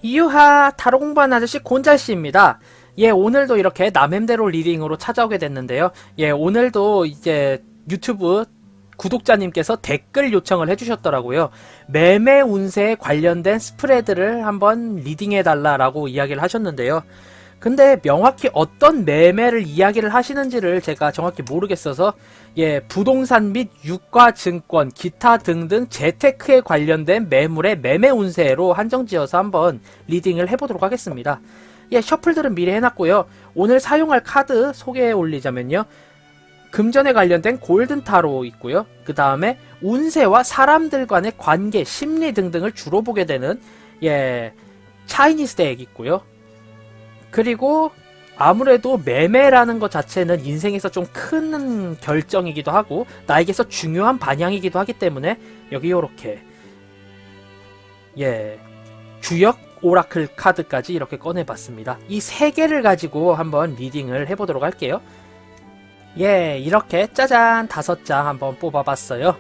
이유하 타로 공부하는 아저씨 곤잘씨입니다. 예, 오늘도 이렇게 남햄대로 리딩으로 찾아오게 됐는데요. 예, 오늘도 이제 유튜브 구독자님께서 댓글 요청을 해주셨더라고요. 매매 운세에 관련된 스프레드를 한번 리딩해달라라고 이야기를 하셨는데요. 근데 명확히 어떤 매매를 이야기를 하시는지를 제가 정확히 모르겠어서 예, 부동산 및 유가증권, 기타 등등 재테크에 관련된 매물의 매매 운세로 한정지어서 한번 리딩을 해보도록 하겠습니다. 예, 셔플들은 미리 해놨고요. 오늘 사용할 카드 소개해 올리자면요. 금전에 관련된 골든타로 있고요. 그 다음에 운세와 사람들 간의 관계, 심리 등등을 주로 보게 되는 예, 차이니스 덱 있고요. 그리고 아무래도 매매라는 것 자체는 인생에서 좀 큰 결정이기도 하고 나에게서 중요한 반향이기도 하기 때문에 여기 요렇게 예, 주역 오라클 카드까지 이렇게 꺼내봤습니다. 이 세 개를 가지고 한번 리딩을 해보도록 할게요. 예, 이렇게 짜잔 5장 한번 뽑아봤어요.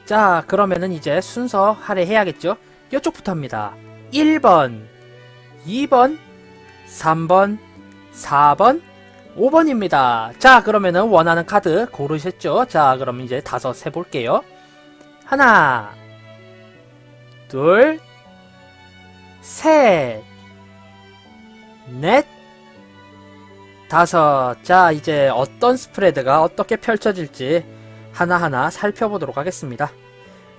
자, 그러면은 이제 순서 할애해야겠죠? 이쪽부터 합니다. 1번, 2번, 3번, 4번, 5번입니다. 자, 그러면은 원하는 카드 고르셨죠? 자, 그럼 이제 5 해볼게요. 하나, 둘, 셋, 넷, 5. 자, 이제 어떤 스프레드가 어떻게 펼쳐질지 하나하나 살펴보도록 하겠습니다.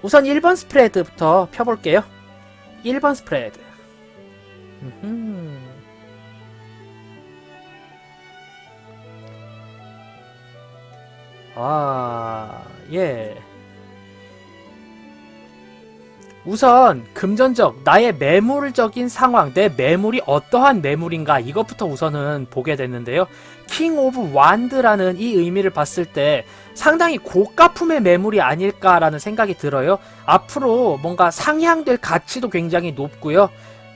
우선 1번 스프레드부터 펴볼게요. 1번 스프레드. 예. 우선 금전적, 나의 매물적인 상황, 내 매물이 어떠한 매물인가 이것부터 우선은 보게 됐는데요. 킹 오브 완드라는 이 의미를 봤을 때 상당히 고가품의 매물이 아닐까라는 생각이 들어요. 앞으로 뭔가 상향될 가치도 굉장히 높고요.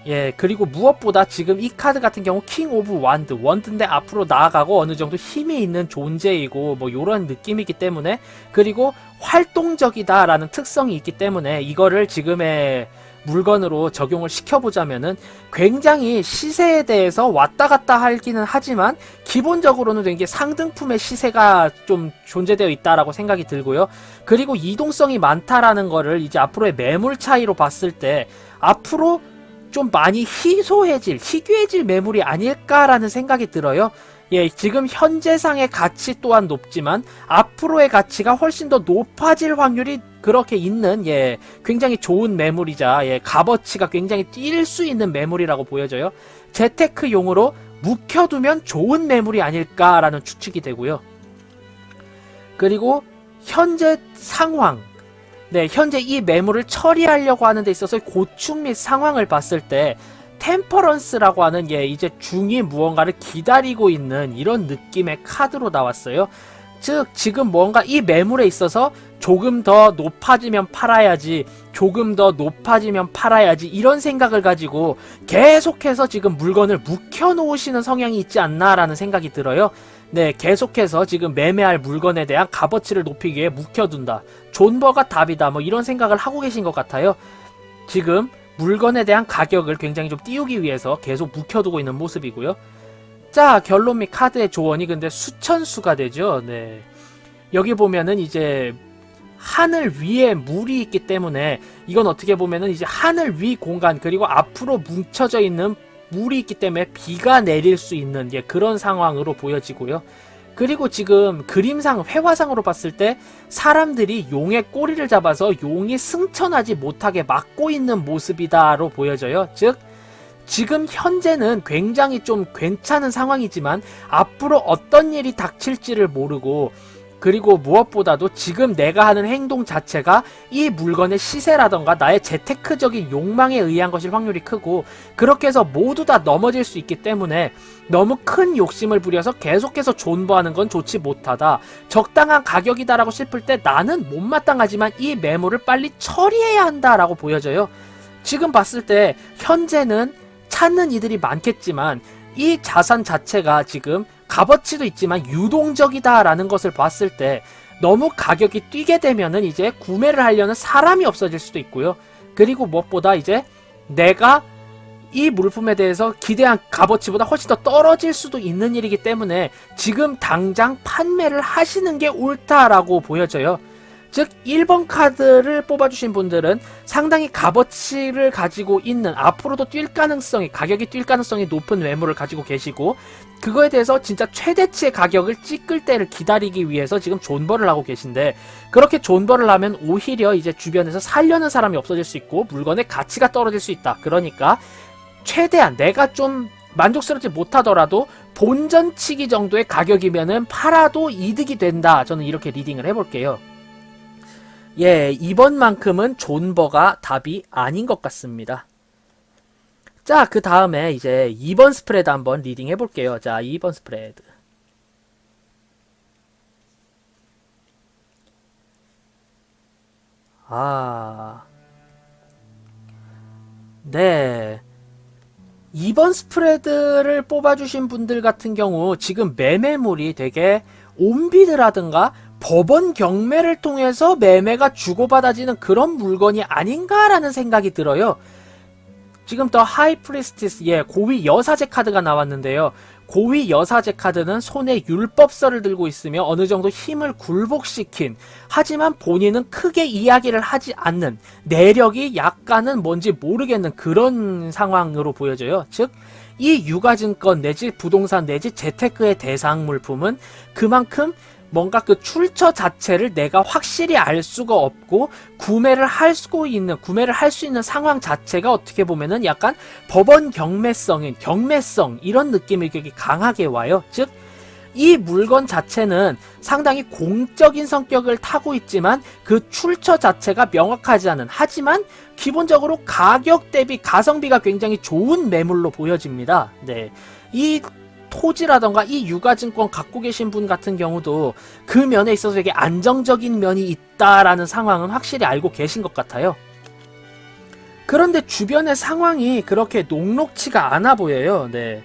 예, 그리고 무엇보다 지금 이 카드 같은 경우 킹 오브 완드, 원드인데 앞으로 나아가고 어느 정도 힘이 있는 존재이고 뭐 요런 느낌이기 때문에, 그리고 활동적이다라는 특성이 있기 때문에 이거를 지금의 물건으로 적용을 시켜보자면은 굉장히 시세에 대해서 왔다 갔다 하기는 하지만 기본적으로는 되게 상등품의 시세가 좀 존재되어 있다라고 생각이 들고요. 그리고 이동성이 많다라는 거를 이제 앞으로의 매물 차이로 봤을 때 앞으로 좀 많이 희귀해질 매물이 아닐까라는 생각이 들어요. 예, 지금 현재상의 가치 또한 높지만 앞으로의 가치가 훨씬 더 높아질 확률이 그렇게 있는 예, 굉장히 좋은 매물이자 예, 값어치가 굉장히 뛸 수 있는 매물이라고 보여져요. 재테크용으로 묵혀두면 좋은 매물이 아닐까라는 추측이 되고요. 그리고 현재 상황, 네, 현재 이 매물을 처리하려고 하는 데 있어서 고충 및 상황을 봤을 때 템퍼런스라고 하는 예, 이제 중이 무언가를 기다리고 있는 이런 느낌의 카드로 나왔어요. 즉 지금 뭔가 이 매물에 있어서 조금 더 높아지면 팔아야지, 조금 더 높아지면 팔아야지 이런 생각을 가지고 계속해서 지금 물건을 묵혀놓으시는 성향이 있지 않나라는 생각이 들어요. 네, 계속해서 지금 매매할 물건에 대한 값어치를 높이기 위해 묵혀둔다. 존버가 답이다. 뭐 이런 생각을 하고 계신 것 같아요. 지금 물건에 대한 가격을 굉장히 좀 띄우기 위해서 계속 묵혀두고 있는 모습이고요. 자, 결론 및 카드의 조언이 근데 수천수가 되죠. 네, 여기 보면은 이제 하늘 위에 물이 있기 때문에 이건 어떻게 보면은 이제 하늘 위 공간, 그리고 앞으로 뭉쳐져 있는 물이 있기 때문에 비가 내릴 수 있는 예, 그런 상황으로 보여지고요. 그리고 지금 그림상, 회화상으로 봤을 때 사람들이 용의 꼬리를 잡아서 용이 승천하지 못하게 막고 있는 모습이다로 보여져요. 즉 지금 현재는 굉장히 좀 괜찮은 상황이지만 앞으로 어떤 일이 닥칠지를 모르고, 그리고 무엇보다도 지금 내가 하는 행동 자체가 이 물건의 시세라던가 나의 재테크적인 욕망에 의한 것일 확률이 크고, 그렇게 해서 모두 다 넘어질 수 있기 때문에 너무 큰 욕심을 부려서 계속해서 존버하는 건 좋지 못하다. 적당한 가격이다라고 싶을 때 나는 못마땅하지만 이 매물을 빨리 처리해야 한다라고 보여져요. 지금 봤을 때 현재는 찾는 이들이 많겠지만 이 자산 자체가 지금 값어치도 있지만 유동적이다라는 것을 봤을 때 너무 가격이 뛰게 되면은 이제 구매를 하려는 사람이 없어질 수도 있고요. 그리고 무엇보다 이제 내가 이 물품에 대해서 기대한 값어치보다 훨씬 더 떨어질 수도 있는 일이기 때문에 지금 당장 판매를 하시는 게 옳다라고 보여져요. 즉 1번 카드를 뽑아주신 분들은 상당히 값어치를 가지고 있는, 앞으로도 가격이 뛸 가능성이 높은 매물을 가지고 계시고, 그거에 대해서 진짜 최대치의 가격을 찍을 때를 기다리기 위해서 지금 존버를 하고 계신데, 그렇게 존버를 하면 오히려 이제 주변에서 살려는 사람이 없어질 수 있고 물건의 가치가 떨어질 수 있다. 그러니까 최대한 내가 좀 만족스럽지 못하더라도 본전치기 정도의 가격이면은 팔아도 이득이 된다. 저는 이렇게 리딩을 해볼게요. 예, 이번만큼은 존버가 답이 아닌 것 같습니다. 자, 그 다음에 이제 2번 스프레드 한번 리딩 해볼게요. 자, 2번 스프레드. 네. 2번 스프레드를 뽑아주신 분들 같은 경우 지금 매매물이 되게 온비드라든가 법원 경매를 통해서 매매가 주고받아지는 그런 물건이 아닌가라는 생각이 들어요. 지금 더 하이 프리스티스, 고위 여사제 카드가 나왔는데요. 고위 여사제 카드는 손에 율법서를 들고 있으며 어느 정도 힘을 굴복시킨, 하지만 본인은 크게 이야기를 하지 않는, 내력이 약간은 뭔지 모르겠는 그런 상황으로 보여져요. 즉, 이 유가증권 내지 부동산 내지 재테크의 대상 물품은 그만큼 뭔가 그 출처 자체를 내가 확실히 알 수가 없고 구매를 할 수 있는 상황 자체가 어떻게 보면은 약간 법원 경매성 이런 느낌이 되게 강하게 와요. 즉, 이 물건 자체는 상당히 공적인 성격을 타고 있지만 그 출처 자체가 명확하지 않은, 하지만 기본적으로 가격 대비 가성비가 굉장히 좋은 매물로 보여집니다. 네. 이 토지라던가 이 유가증권 갖고 계신 분 같은 경우도 그 면에 있어서 되게 안정적인 면이 있다라는 상황은 확실히 알고 계신 것 같아요. 그런데 주변의 상황이 그렇게 녹록치가 않아 보여요. 네.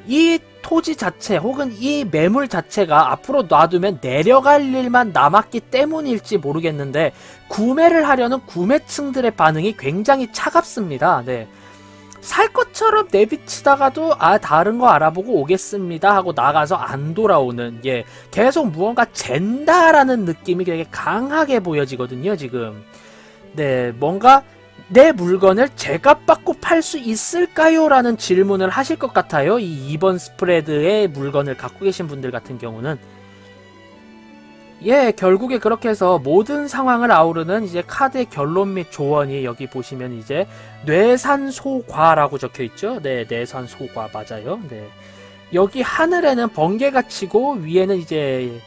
이 토지 자체 혹은 이 매물 자체가 앞으로 놔두면 내려갈 일만 남았기 때문일지 모르겠는데 구매를 하려는 구매층들의 반응이 굉장히 차갑습니다. 네. 살 것처럼 내비치다가도 다른 거 알아보고 오겠습니다 하고 나가서 안 돌아오는, 계속 무언가 잰다라는 느낌이 되게 강하게 보여지거든요, 지금. 네, 뭔가 내 물건을 제값 받고 팔 수 있을까요? 라는 질문을 하실 것 같아요. 이 2번 스프레드의 물건을 갖고 계신 분들 같은 경우는. 결국에 그렇게 해서 모든 상황을 아우르는 이제 카드의 결론 및 조언이 여기 보시면 이제 뇌산소과라고 적혀 있죠. 네, 뇌산소과 맞아요. 네. 여기 하늘에는 번개가 치고 위에는 이제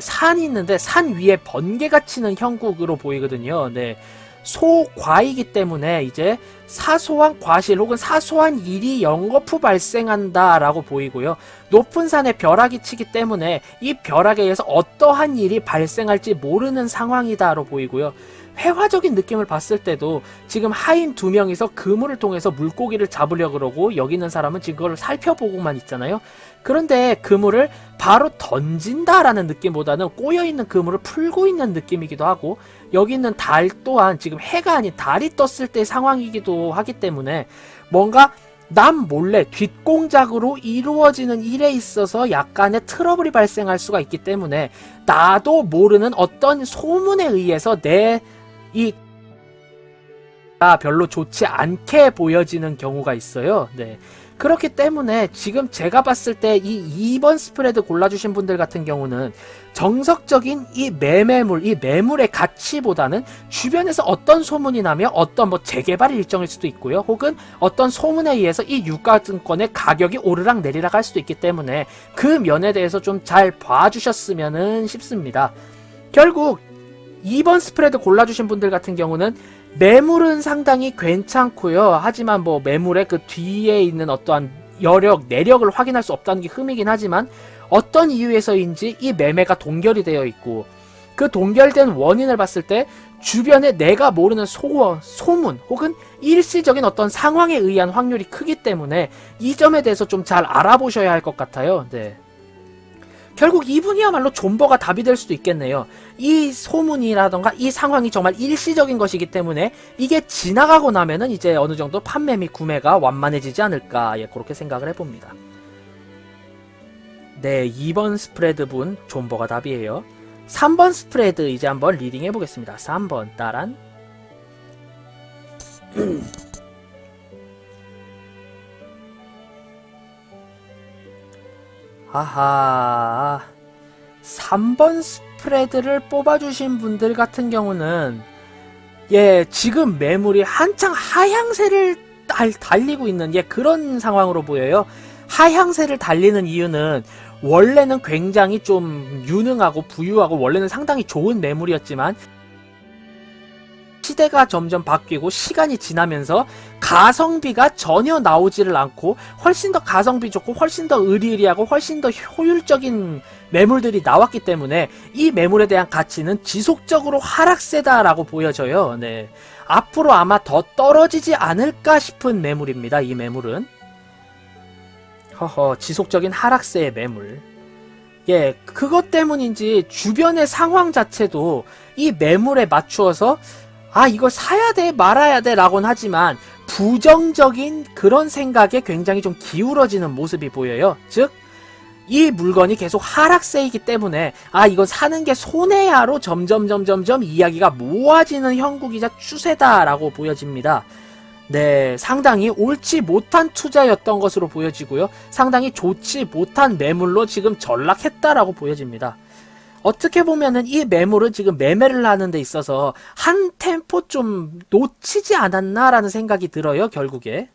산이 있는데 산 위에 번개가 치는 형국으로 보이거든요. 네. 소과이기 때문에 이제 사소한 과실 혹은 사소한 일이 연거푸 발생한다라고 보이고요. 높은 산에 벼락이 치기 때문에 이 벼락에 의해서 어떠한 일이 발생할지 모르는 상황이다로 보이고요. 회화적인 느낌을 봤을 때도 지금 하인 2명이서 그물을 통해서 물고기를 잡으려고 그러고 여기 있는 사람은 지금 그걸 살펴보고만 있잖아요. 그런데 그물을 바로 던진다라는 느낌보다는 꼬여있는 그물을 풀고 있는 느낌이기도 하고, 여기 있는 달 또한 지금 해가 아닌 달이 떴을 때 상황이기도 하기 때문에 뭔가 남 몰래 뒷공작으로 이루어지는 일에 있어서 약간의 트러블이 발생할 수가 있기 때문에 나도 모르는 어떤 소문에 의해서 별로 좋지 않게 보여지는 경우가 있어요. 네. 그렇기 때문에 지금 제가 봤을 때 이 2번 스프레드 골라주신 분들 같은 경우는 정석적인 이 매물의 가치보다는 주변에서 어떤 소문이 나며 어떤 재개발 일정일 수도 있고요. 혹은 어떤 소문에 의해서 이 유가증권의 가격이 오르락 내리락 할 수도 있기 때문에 그 면에 대해서 좀 잘 봐주셨으면 싶습니다. 결국 2번 스프레드 골라주신 분들 같은 경우는 매물은 상당히 괜찮고요. 하지만 매물의 그 뒤에 있는 어떠한 내력을 확인할 수 없다는 게 흠이긴 하지만 어떤 이유에서인지 이 매매가 동결이 되어 있고, 그 동결된 원인을 봤을 때 주변에 내가 모르는 소문 혹은 일시적인 어떤 상황에 의한 확률이 크기 때문에 이 점에 대해서 좀 잘 알아보셔야 할 것 같아요. 네. 결국 이분이야말로 존버가 답이 될 수도 있겠네요. 이 소문이라던가 이 상황이 정말 일시적인 것이기 때문에 이게 지나가고 나면은 이제 어느 정도 판매 및 구매가 완만해지지 않을까, 예, 그렇게 생각을 해봅니다. 네, 2번 스프레드분 존버가 답이에요. 3번 스프레드 이제 한번 리딩 해보겠습니다. 3번 따란 아하, 3번 스프레드를 뽑아주신 분들 같은 경우는 예, 지금 매물이 한창 하향세를 달리고 있는 예, 그런 상황으로 보여요. 하향세를 달리는 이유는 원래는 굉장히 좀 유능하고 부유하고 원래는 상당히 좋은 매물이었지만 시대가 점점 바뀌고 시간이 지나면서 가성비가 전혀 나오지를 않고 훨씬 더 가성비 좋고 훨씬 더 의리의리하고 훨씬 더 효율적인 매물들이 나왔기 때문에 이 매물에 대한 가치는 지속적으로 하락세다라고 보여져요. 네, 앞으로 아마 더 떨어지지 않을까 싶은 매물입니다. 이 매물은 지속적인 하락세의 매물. 예, 그것 때문인지 주변의 상황 자체도 이 매물에 맞추어서 아, 이거 사야 돼 말아야 돼 라고는 하지만 부정적인 그런 생각에 굉장히 좀 기울어지는 모습이 보여요. 즉 이 물건이 계속 하락세이기 때문에 아, 이거 사는 게 손해야로 점점 이야기가 모아지는 형국이자 추세다 라고 보여집니다. 네, 상당히 옳지 못한 투자였던 것으로 보여지고요. 상당히 좋지 못한 매물로 지금 전락했다라고 보여집니다. 어떻게 보면은 이 매물은 지금 매매를 하는 데 있어서 한 템포 좀 놓치지 않았나라는 생각이 들어요, 결국에.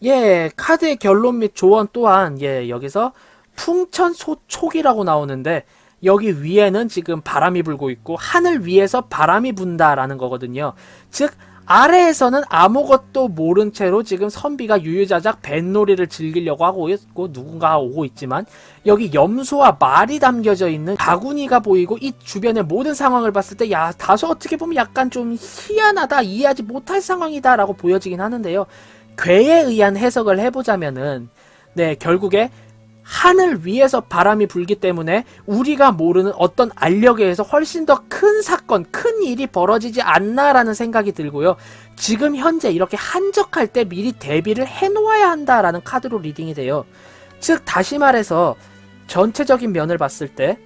예, 카드의 결론 및 조언 또한 예, 여기서 풍천소촉이라고 나오는데 여기 위에는 지금 바람이 불고 있고 하늘 위에서 바람이 분다라는 거거든요. 즉 아래에서는 아무것도 모른 채로 지금 선비가 유유자작 뱃놀이를 즐기려고 하고 있고 누군가가 오고 있지만 여기 염소와 말이 담겨져 있는 바구니가 보이고 이 주변의 모든 상황을 봤을 때 야, 다소 어떻게 보면 약간 좀 희한하다, 이해하지 못할 상황이다 라고 보여지긴 하는데요. 괴에 의한 해석을 해보자면은 네, 결국에 하늘 위에서 바람이 불기 때문에 우리가 모르는 어떤 알력에 의해서 훨씬 더 큰 사건, 큰 일이 벌어지지 않나라는 생각이 들고요. 지금 현재 이렇게 한적할 때 미리 대비를 해놓아야 한다라는 카드로 리딩이 돼요. 즉 다시 말해서 전체적인 면을 봤을 때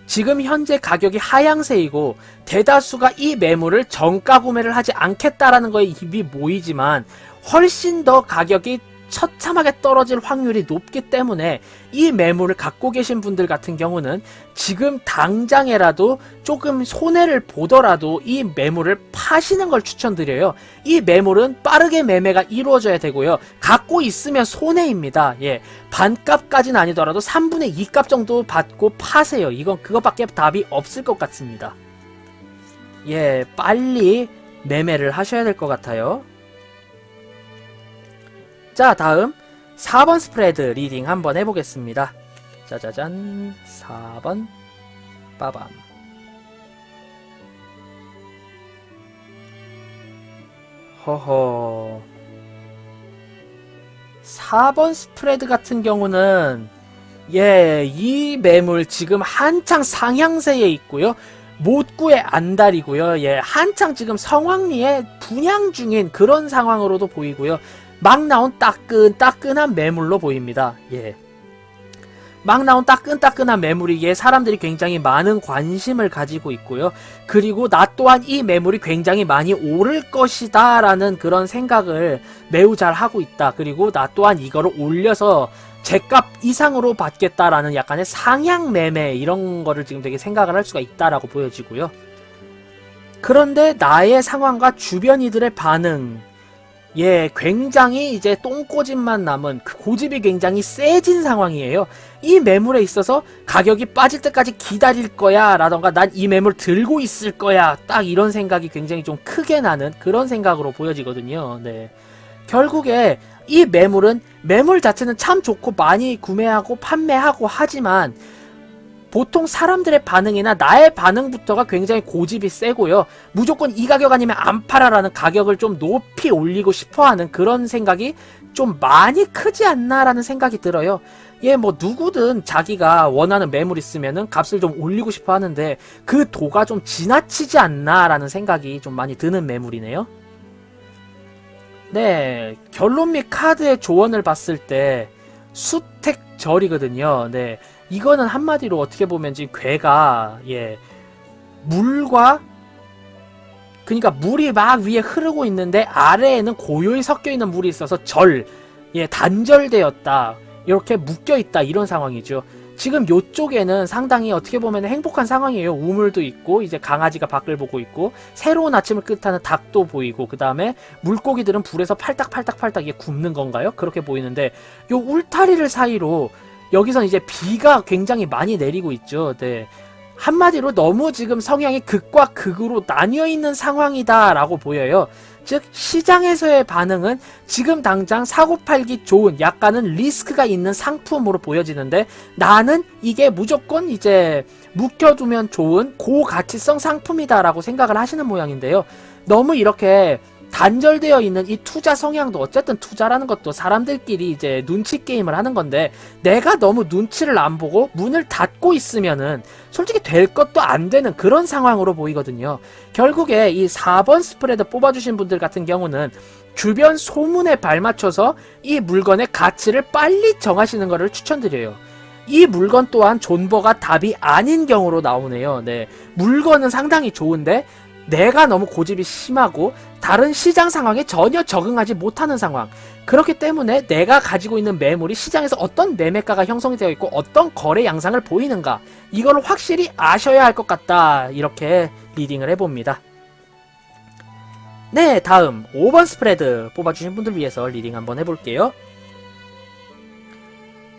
지금 현재 가격이 하향세이고 대다수가 이 매물을 정가 구매를 하지 않겠다라는 거에 입이 모이지만 훨씬 더 가격이 처참하게 떨어질 확률이 높기 때문에 이 매물을 갖고 계신 분들 같은 경우는 지금 당장에라도 조금 손해를 보더라도 이 매물을 파시는 걸 추천드려요. 이 매물은 빠르게 매매가 이루어져야 되고요. 갖고 있으면 손해입니다. 예, 반값까지는 아니더라도 3분의 2값 정도 받고 파세요. 이건 그것밖에 답이 없을 것 같습니다. 예, 빨리 매매를 하셔야 될 것 같아요. 자, 다음 4번 스프레드 리딩 한번 해보겠습니다. 짜자잔, 4번 빠밤. 허허, 4번 스프레드 같은 경우는 예, 이 매물 지금 한창 상향세에 있고요. 못구의 안달이고요. 예, 한창 지금 성황리에 분양 중인 그런 상황으로도 보이고요. 막 나온 따끈따끈한 매물로 보입니다. 예. 막 나온 따끈따끈한 매물이기에 사람들이 굉장히 많은 관심을 가지고 있고요. 그리고 나 또한 이 매물이 굉장히 많이 오를 것이다 라는 그런 생각을 매우 잘 하고 있다. 그리고 나 또한 이거를 올려서 제값 이상으로 받겠다라는 약간의 상향 매매 이런 거를 지금 되게 생각을 할 수가 있다라고 보여지고요. 그런데 나의 상황과 주변 이들의 반응, 예, 굉장히 이제 똥꼬집만 남은 그 고집이 굉장히 세진 상황이에요. 이 매물에 있어서 가격이 빠질 때까지 기다릴 거야 라던가 난 이 매물 들고 있을 거야, 딱 이런 생각이 굉장히 좀 크게 나는 그런 생각으로 보여지거든요. 네, 결국에 이 매물은 매물 자체는 참 좋고 많이 구매하고 판매하고 하지만 보통 사람들의 반응이나 나의 반응부터가 굉장히 고집이 세고요. 무조건 이 가격 아니면 안 팔아라는 가격을 좀 높이 올리고 싶어하는 그런 생각이 좀 많이 크지 않나라는 생각이 들어요. 예, 뭐 누구든 자기가 원하는 매물 있으면은 값을 좀 올리고 싶어 하는데 그 도가 좀 지나치지 않나라는 생각이 좀 많이 드는 매물이네요. 네, 결론 및 카드의 조언을 봤을 때 수택절이거든요. 네, 이거는 한마디로 어떻게 보면 지금 괴가 물과 그러니까 물이 막 위에 흐르고 있는데 아래에는 고요히 섞여 있는 물이 있어서 단절되었다. 이렇게 묶여 있다 이런 상황이죠. 지금 요쪽에는 상당히 어떻게 보면 행복한 상황이에요. 우물도 있고 이제 강아지가 밖을 보고 있고 새로운 아침을 뜻하는 닭도 보이고 그 다음에 물고기들은 불에서 팔딱팔딱팔딱 이게 굽는 건가요? 그렇게 보이는데 요 울타리를 사이로 여기선 이제 비가 굉장히 많이 내리고 있죠. 네. 한마디로 너무 지금 성향이 극과 극으로 나뉘어 있는 상황이다 라고 보여요. 즉 시장에서의 반응은 지금 당장 사고팔기 좋은 약간은 리스크가 있는 상품으로 보여지는데 나는 이게 무조건 이제 묵혀두면 좋은 고가치성 상품이다 라고 생각을 하시는 모양인데요. 너무 이렇게 단절되어 있는 이 투자 성향도 어쨌든 투자라는 것도 사람들끼리 이제 눈치 게임을 하는 건데 내가 너무 눈치를 안 보고 문을 닫고 있으면은 솔직히 될 것도 안 되는 그런 상황으로 보이거든요. 결국에 이 4번 스프레드 뽑아주신 분들 같은 경우는 주변 소문에 발맞춰서 이 물건의 가치를 빨리 정하시는 것을 추천드려요. 이 물건 또한 존버가 답이 아닌 경우로 나오네요. 네, 물건은 상당히 좋은데 내가 너무 고집이 심하고 다른 시장 상황에 전혀 적응하지 못하는 상황. 그렇기 때문에 내가 가지고 있는 매물이 시장에서 어떤 매매가가 형성이 되어 있고 어떤 거래 양상을 보이는가 이걸 확실히 아셔야 할 것 같다. 이렇게 리딩을 해봅니다. 네, 다음 5번 스프레드 뽑아주신 분들 위해서 리딩 한번 해볼게요.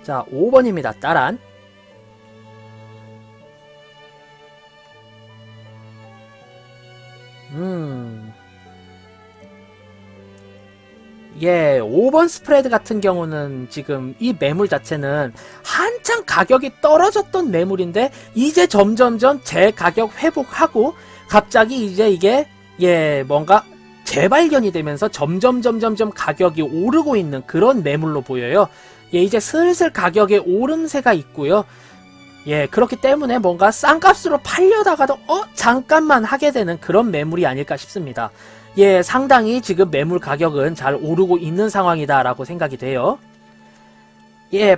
자, 5번입니다. 따란. 예, 5번 스프레드 같은 경우는 지금 이 매물 자체는 한창 가격이 떨어졌던 매물인데 이제 점점점 재가격 회복하고 갑자기 이제 이게 뭔가 재발견이 되면서 점점 가격이 오르고 있는 그런 매물로 보여요. 이제 슬슬 가격에 오름세가 있고요. 그렇기 때문에 뭔가 싼 값으로 팔려다가도 잠깐만 하게 되는 그런 매물이 아닐까 싶습니다. 상당히 지금 매물 가격은 잘 오르고 있는 상황이다 라고 생각이 돼요.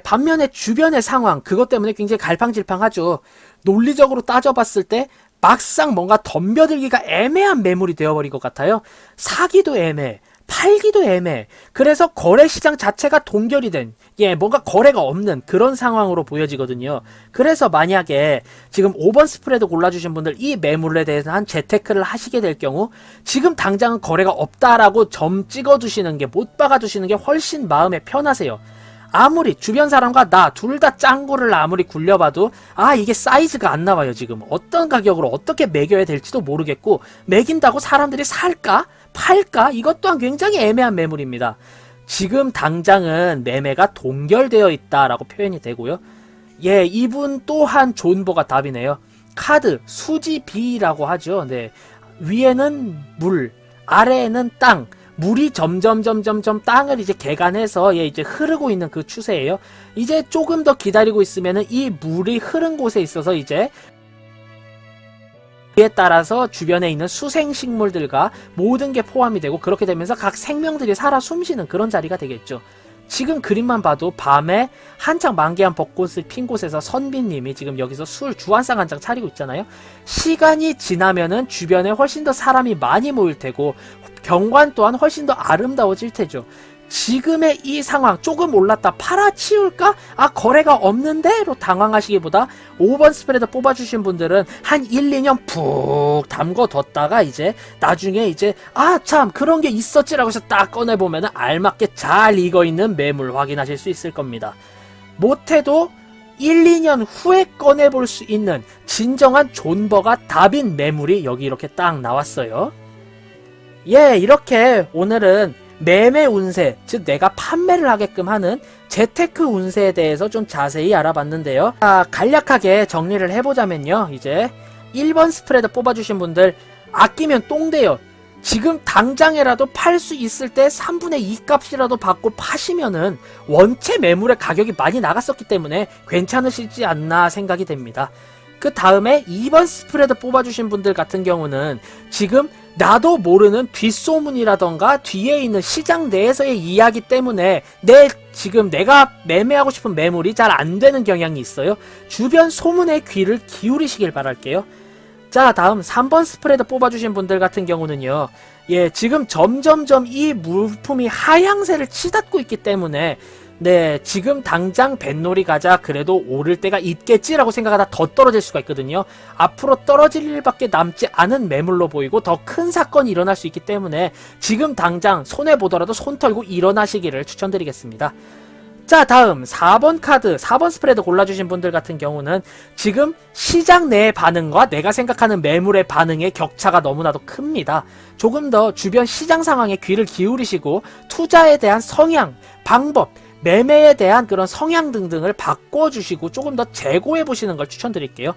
반면에 주변의 상황 그것 때문에 굉장히 갈팡질팡하죠. 논리적으로 따져봤을 때 막상 뭔가 덤벼들기가 애매한 매물이 되어버린 것 같아요. 사기도 애매해, 팔기도 애매해. 그래서 거래시장 자체가 동결이 된 뭔가 거래가 없는 그런 상황으로 보여지거든요. 그래서 만약에 지금 5번 스프레드 골라주신 분들 이 매물에 대해서 한 재테크를 하시게 될 경우 지금 당장은 거래가 없다라고 점 찍어두시는 게 못 박아두시는 게 훨씬 마음에 편하세요. 아무리 주변 사람과 나 둘 다 짱구를 아무리 굴려봐도 이게 사이즈가 안 나와요. 지금 어떤 가격으로 어떻게 매겨야 될지도 모르겠고 매긴다고 사람들이 살까? 팔까? 이것 또한 굉장히 애매한 매물입니다. 지금 당장은 매매가 동결되어 있다라고 표현이 되고요. 이분 또한 존버가 답이네요. 카드 수지 B라고 하죠. 네, 위에는 물, 아래에는 땅. 물이 점점 땅을 이제 개간해서 이제 흐르고 있는 그 추세예요. 이제 조금 더 기다리고 있으면은 이 물이 흐른 곳에 있어서 이제 이에 따라서 주변에 있는 수생식물들과 모든 게 포함이 되고 그렇게 되면서 각 생명들이 살아 숨쉬는 그런 자리가 되겠죠. 지금 그림만 봐도 밤에 한창 만개한 벚꽃을 핀 곳에서 선비님이 지금 여기서 술 주한상 한 장 차리고 있잖아요. 시간이 지나면은 주변에 훨씬 더 사람이 많이 모일 테고 경관 또한 훨씬 더 아름다워질 테죠. 지금의 이 상황 조금 올랐다 팔아치울까? 거래가 없는데?로 당황하시기보다 5번 스프레드 뽑아주신 분들은 한 1, 2년 푹 담궈뒀다가 이제 나중에 이제 참 그런 게 있었지라고 해서 딱 꺼내보면 알맞게 잘 익어있는 매물 확인하실 수 있을 겁니다. 못해도 1, 2년 후에 꺼내볼 수 있는 진정한 존버가 답인 매물이 여기 이렇게 딱 나왔어요. 이렇게 오늘은 매매 운세, 즉 내가 판매를 하게끔 하는 재테크 운세에 대해서 좀 자세히 알아봤는데요. 간략하게 정리를 해보자면요. 이제 1번 스프레드 뽑아주신 분들 아끼면 똥돼요. 지금 당장에라도 팔 수 있을 때 3분의 2 값이라도 받고 파시면은 원체 매물의 가격이 많이 나갔었기 때문에 괜찮으시지 않나 생각이 됩니다. 그 다음에 2번 스프레드 뽑아주신 분들 같은 경우는 지금 나도 모르는 뒷소문이라던가 뒤에 있는 시장 내에서의 이야기 때문에 지금 내가 매매하고 싶은 매물이 잘 안 되는 경향이 있어요. 주변 소문에 귀를 기울이시길 바랄게요. 자, 다음 3번 스프레드 뽑아주신 분들 같은 경우는요. 예, 지금 점점점 이 물품이 하향세를 치닫고 있기 때문에 네, 지금 당장 뱃놀이 가자 그래도 오를 때가 있겠지라고 생각하다 더 떨어질 수가 있거든요. 앞으로 떨어질 일밖에 남지 않은 매물로 보이고 더 큰 사건이 일어날 수 있기 때문에 지금 당장 손해보더라도 손 털고 일어나시기를 추천드리겠습니다. 자, 다음 4번 카드, 4번 스프레드 골라주신 분들 같은 경우는 지금 시장 내의 반응과 내가 생각하는 매물의 반응의 격차가 너무나도 큽니다. 조금 더 주변 시장 상황에 귀를 기울이시고 투자에 대한 성향, 방법, 매매에 대한 그런 성향 등등을 바꿔주시고 조금 더 재고해보시는 걸 추천드릴게요.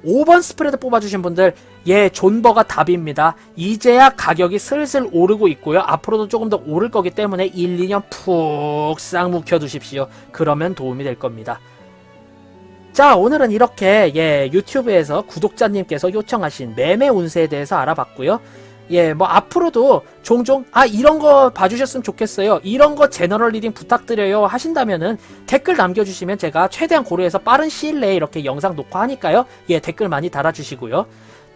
5번 스프레드 뽑아주신 분들, 예, 존버가 답입니다. 이제야 가격이 슬슬 오르고 있고요. 앞으로도 조금 더 오를 거기 때문에 1, 2년 푹 싹 묵혀두십시오. 그러면 도움이 될 겁니다. 자, 오늘은 이렇게 유튜브에서 구독자님께서 요청하신 매매 운세에 대해서 알아봤고요. 예, 뭐 앞으로도 종종 이런 거 봐주셨으면 좋겠어요, 이런 거 제너럴 리딩 부탁드려요 하신다면은 댓글 남겨주시면 제가 최대한 고려해서 빠른 시일 내에 이렇게 영상 녹화하니까요. 예, 댓글 많이 달아주시고요.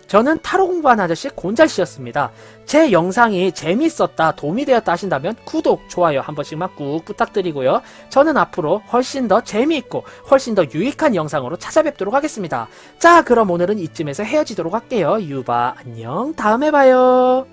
저는 타로 공부하는 아저씨 곤잘씨였습니다. 제 영상이 재밌었다, 도움이 되었다 하신다면 구독, 좋아요 한 번씩만 꾹 부탁드리고요. 저는 앞으로 훨씬 더 재미있고 훨씬 더 유익한 영상으로 찾아뵙도록 하겠습니다. 자, 그럼 오늘은 이쯤에서 헤어지도록 할게요. 유바 안녕, 다음에 봐요.